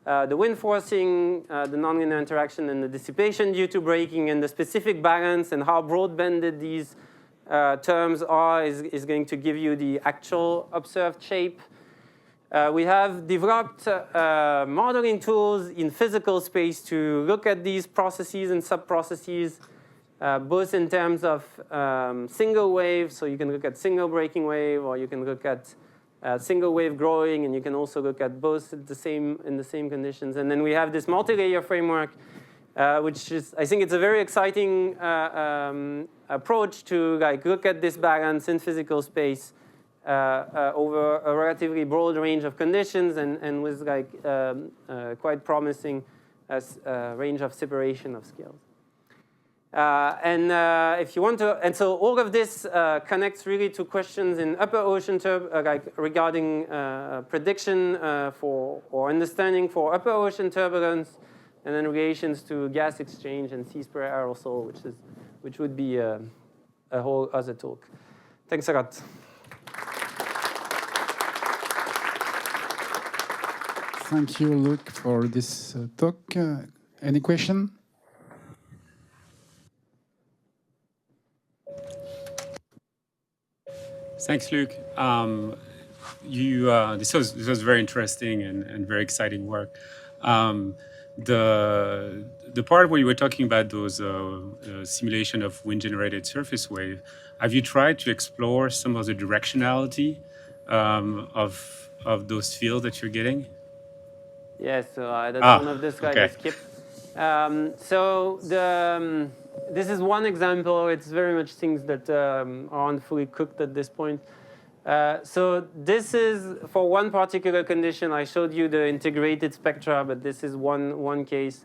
the wind forcing, the nonlinear interaction, and the dissipation due to braking, and the specific balance and how broadbanded these terms R is going to give you the actual observed shape. We have developed modeling tools in physical space to look at these processes and sub-processes, both in terms of single wave, so you can look at single breaking wave, or you can look at single wave growing, and you can also look at both at in the same conditions. And then we have this multi-layer framework, which is, I think it's a very exciting approach to look at this balance in physical space over a relatively broad range of conditions, and with quite promising range of separation of scales. If you want to, and so all of this connects really to questions in upper ocean regarding prediction for or understanding for upper ocean turbulence, and then relations to gas exchange and C-spray aerosol, which would be a whole other talk. Thanks a lot. Thank you, Luc, for this talk. Any question? Thanks, Luc. This was very interesting and very exciting work. The part where you were talking about those simulation of wind-generated surface wave, have you tried to explore some of the directionality of those fields that you're getting? Yes, so that's one of this guy skip. So this is one example. It's very much things that aren't fully cooked at this point. So this is for one particular condition. I showed you the integrated spectra, but this is one case.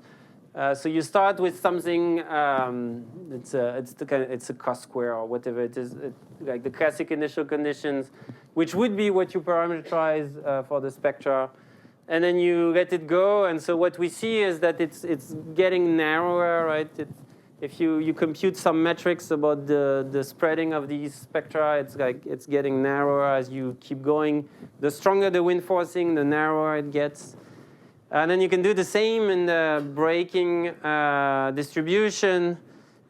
So you start with something. It's a cos square or whatever it is, like the classic initial conditions, which would be what you parameterize for the spectra. And then you let it go, and so what we see is that it's getting narrower, right? If you compute some metrics about the spreading of these spectra, it's getting narrower as you keep going. The stronger the wind forcing, the narrower it gets. And then you can do the same in the breaking distribution.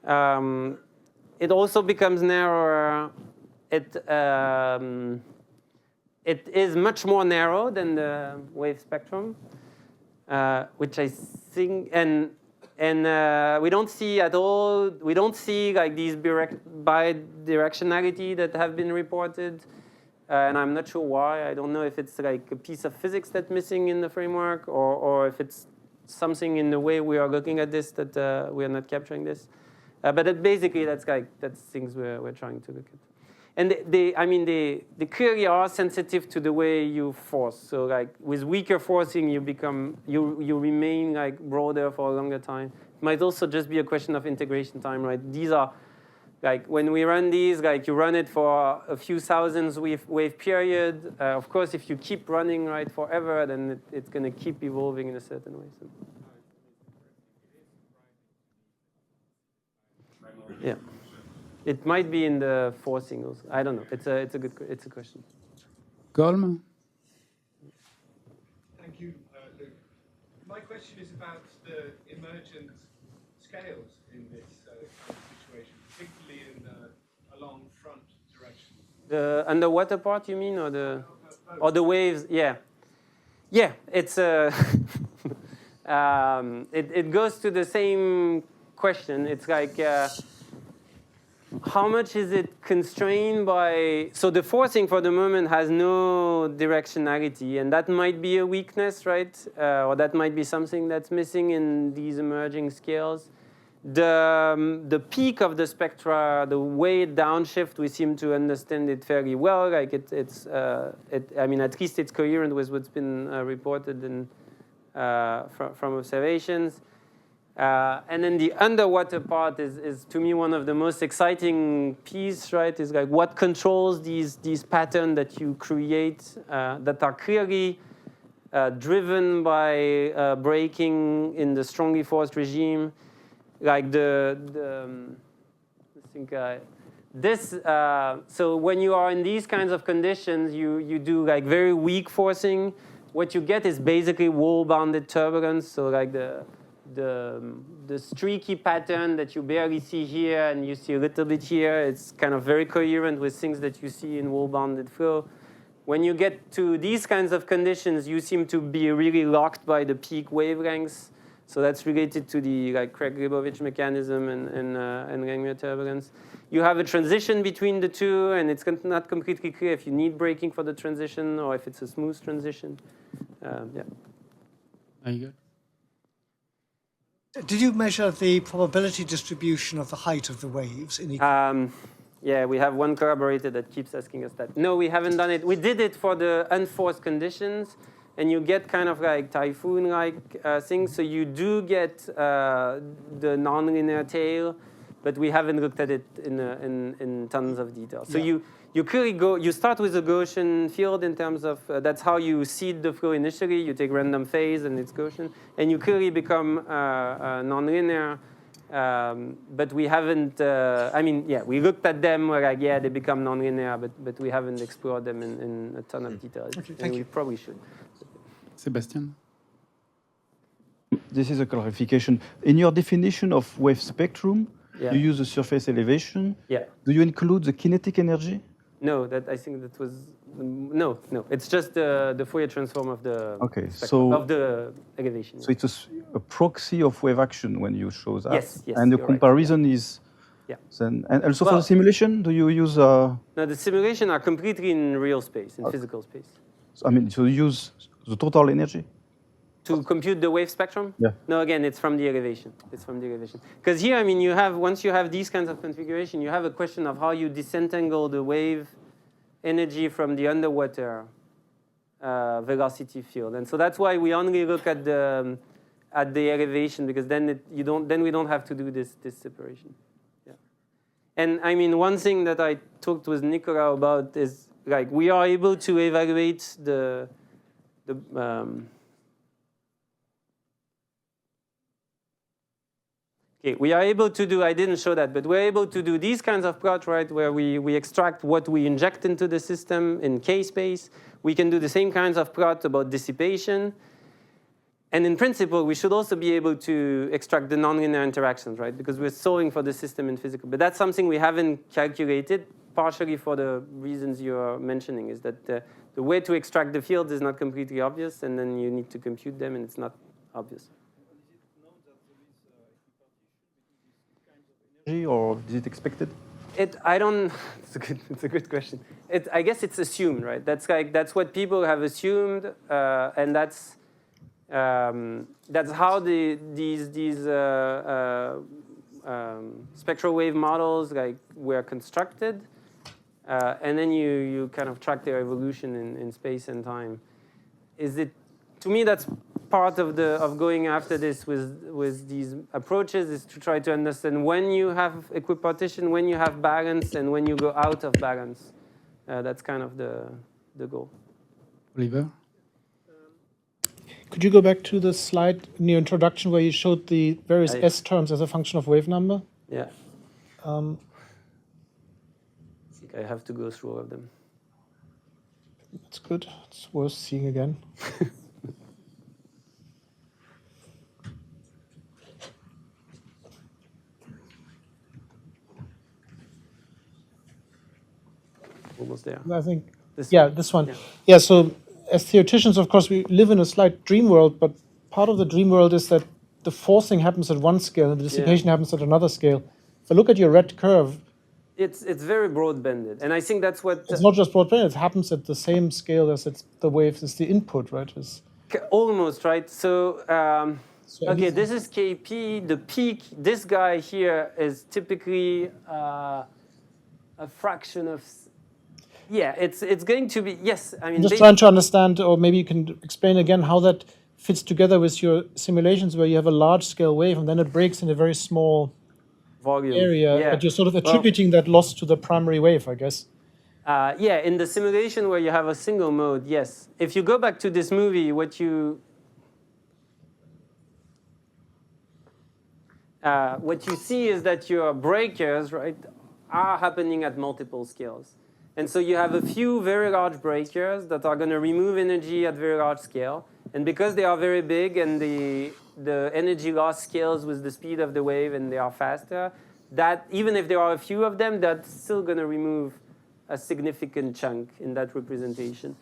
It also becomes narrower. It is much more narrow than the wave spectrum, which I think, and we don't see at all. We don't see like these bidirectionality that have been reported, and I'm not sure why. I don't know if it's like a piece of physics that's missing in the framework, or if it's something in the way we are looking at this that we are not capturing this. But basically, that's things we're trying to look at. And they clearly are sensitive to the way you force. So like with weaker forcing, you remain like broader for a longer time. It might also just be a question of integration time, right? These are like when we run these, like you run it for a few thousands wave period. Of course, if you keep running right forever, then it's going to keep evolving in a certain way. So. Yeah. It might be in the forcing also. I don't know. It's a question. Golm? Thank you, Luc. My question is about the emergent scales in this situation, particularly in along front direction. The underwater part, you mean, or the waves? Yeah. It's it goes to the same question. It's like. How much is it constrained by? So the forcing for the moment has no directionality, and that might be a weakness, right? Or that might be something that's missing in these emerging scales. The peak of the spectra, the way it downshift, we seem to understand it fairly well. Like I mean, at least it's coherent with what's been reported from observations. And then the underwater part is to me one of the most exciting pieces, right? Is like what controls these patterns that you create that are clearly driven by breaking in the strongly forced regime, like so when you are in these kinds of conditions, you do like very weak forcing. What you get is basically wall-bounded turbulence. So like the the streaky pattern that you barely see here and you see a little bit here. It's kind of very coherent with things that you see in wall-bounded flow. When you get to these kinds of conditions, you seem to be really locked by the peak wavelengths. So that's related to the Craig-Leibovich mechanism and Langmuir turbulence. You have a transition between the two, and it's not completely clear if you need braking for the transition or if it's a smooth transition. Yeah. Very good. Did you measure the probability distribution of the height of the waves in each? Yeah, we have one collaborator that keeps asking us that. No, we haven't done it. We did it for the unforced conditions, and you get kind of like typhoon-like things. So you do get the nonlinear tail, but we haven't looked at it in tons of detail. So you clearly you start with a Gaussian field in terms of, that's how you seed the flow initially. You take random phase and it's Gaussian, and you clearly become nonlinear. But we haven't, I mean, yeah, we looked at them, we're like, yeah, they become nonlinear, but we haven't explored them in a ton of detail. Okay, thank you. We probably should. Sebastian? This is a clarification. In your definition of wave spectrum, Yeah. you use the surface elevation. Yeah. Do you include the kinetic energy? No, I think that was, no. It's just the Fourier transform of the spectrum, of the elevation. So it's a proxy of wave action when you show that. Yes, and the you're comparison right. is. Yeah. Then, and also for the simulation, do you use? No, the simulation are completely in real space, in physical space. I mean, so you use the total energy? To compute the wave spectrum? Yeah. No, again, it's from the elevation. It's from the elevation. Because here, I mean, once you have these kinds of configuration, you have a question of how you disentangle the wave energy from the underwater velocity field. And so that's why we only look at the elevation, because then we don't have to do this separation. Yeah. And I mean, one thing that I talked with Nicola about is like we are able to evaluate we are able to do, I didn't show that, but we're able to do these kinds of plots, right, where we extract what we inject into the system in K-space. We can do the same kinds of plots about dissipation. And in principle, we should also be able to extract the nonlinear interactions, right, because we're solving for the system in physical. But that's something we haven't calculated, partially for the reasons you're mentioning, is that the way to extract the fields is not completely obvious, and then you need to compute them, and it's not obvious. Or is it expected? It's a good question. I guess it's assumed, right? That's what people have assumed, and that's how these spectral wave models were constructed, and then you kind of track their evolution in space and time. To me, that's part of going after this with these approaches, is to try to understand when you have equipartition, when you have balance, and when you go out of balance. That's kind of the goal. Oliver? Could you go back to the slide in your introduction where you showed the various S terms as a function of wave number? Yeah. I think I have to go through all of them. That's good. It's worth seeing again. Almost there. I think, This this one. Yeah, so as theoreticians, of course, we live in a slight dream world, but part of the dream world is that the forcing happens at one scale and the dissipation happens at another scale. If I look at your red curve, it's very broad-banded, and I think that's what... It's not just broadband, it happens at the same scale as the waves, is the input, right? Almost, right? So, okay, this is Kp, the peak, this guy here is typically a fraction of... Yeah, it's going to be, yes. I mean, I'm just trying to understand, or maybe you can explain again how that fits together with your simulations where you have a large-scale wave and then it breaks in a very small volume area, but you're sort of attributing that loss to the primary wave, I guess. Yeah, in the simulation where you have a single mode, yes. If you go back to this movie, what you see is that your breakers, right, are happening at multiple scales. And so you have a few very large breakers that are going to remove energy at very large scale. And because they are very big and the energy loss scales with the speed of the wave and they are faster, that even if there are a few of them, that's still going to remove a significant chunk in that representation.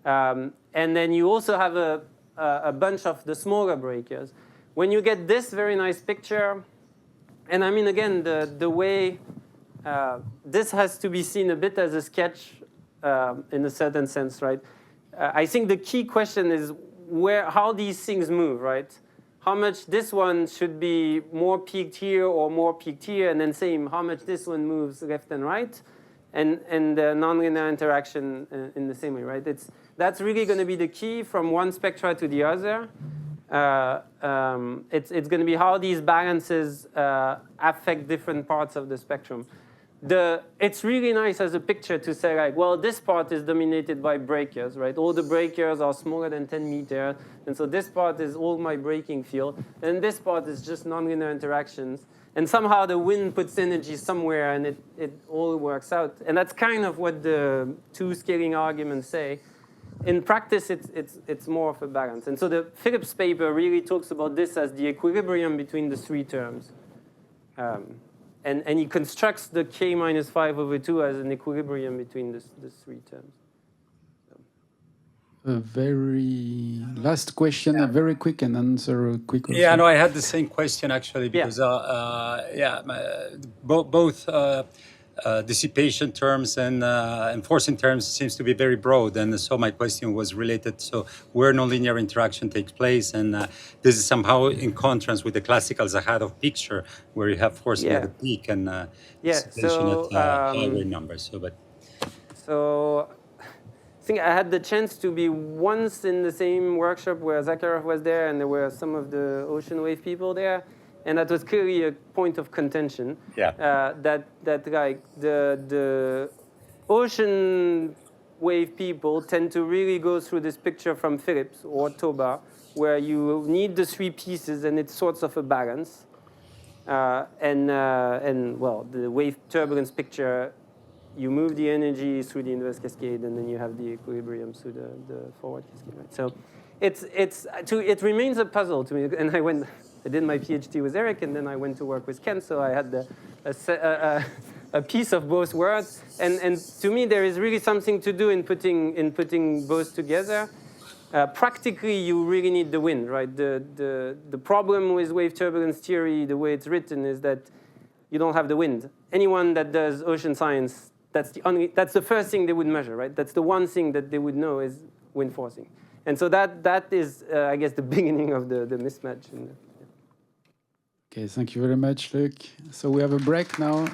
And then you also have a bunch of the smaller breakers. When you get this very nice picture, and I mean, again, the way this has to be seen a bit as a sketch in a certain sense, right? I think the key question is how these things move, right? How much this one should be more peaked here or more peaked here, and then same, how much this one moves left and right, and the nonlinear interaction in the same way, right? That's really going to be the key from one spectra to the other. It's going to be how these balances affect different parts of the spectrum. It's really nice as a picture to say, like, well, this part is dominated by breakers, right? All the breakers are smaller than 10 meters, and so this part is all my breaking field, and this part is just nonlinear interactions. And somehow the wind puts energy somewhere, and it all works out. And that's kind of what the two scaling arguments say. In practice, it's more of a balance. And so the Phillips paper really talks about this as the equilibrium between the three terms. And he constructs the k minus 5 over 2 as an equilibrium between the three terms. A very last question, a very quick and answer quick. Also. Yeah, no, I had the same question actually because both dissipation terms and forcing terms seems to be very broad, and so my question was related to where nonlinear interaction takes place, and this is somehow in contrast with the classical Zaharoff picture where you have forcing at the peak and dissipation at higher numbers. So I think I had the chance to be once in the same workshop where Zakharov was there, and there were some of the ocean wave people there. And that was clearly a point of contention. That like the ocean wave people tend to really go through this picture from Phillips or Toba, where you need the three pieces, and it's sorts of a balance. And well, the wave turbulence picture, you move the energy through the inverse cascade, and then you have the equilibrium through the forward cascade. Right? So it remains a puzzle to me, and I did my PhD with Eric, and then I went to work with Ken, so I had a piece of both worlds. And to me, there is really something to do in putting both together. Practically, you really need the wind, right? The problem with wave turbulence theory, the way it's written, is that you don't have the wind. Anyone that does ocean science, that's the first thing they would measure, right? That's the one thing that they would know is wind forcing. And so that is, I guess, the beginning of the mismatch. Okay, thank you very much, Luc. So we have a break now.